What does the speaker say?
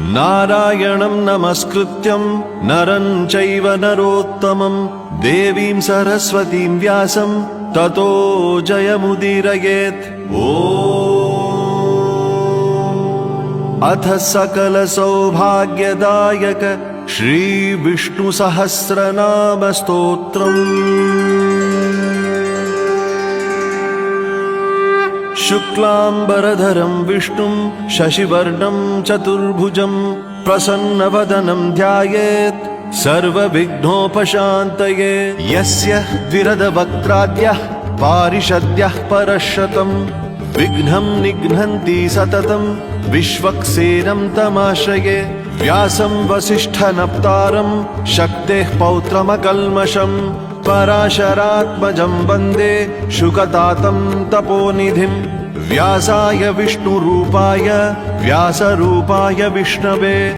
नारायणं नमस्कृत्यं नरं चैव नरोत्तमं देवीं सरस्वतीं व्यासं ततो जयमुदीरयेत्। अथ सकल सौभाग्यदायक श्री विष्णु सहस्रनाम स्तोत्रम्। शुक्लांबरधरं विष्णुं शशिवर्णं चतुर्भुजं प्रसन्नवदनं ध्यायेत् सर्वविघ्नोपशान्तये। यस्य द्विरदवक्त्राद्यः पारिषद्यः परशतं विघ्नं निघ्नन्ति सततं विश्वक्सेनं तमाश्रये। व्यासं वसिष्ठनप्तारं शक्तेः पौत्रमकल्मषं पराशरात्मजं वन्दे शुकतातं तपोनिधिं। व्यासाय विष्णुरूपाय व्यासरूपाय विष्णवे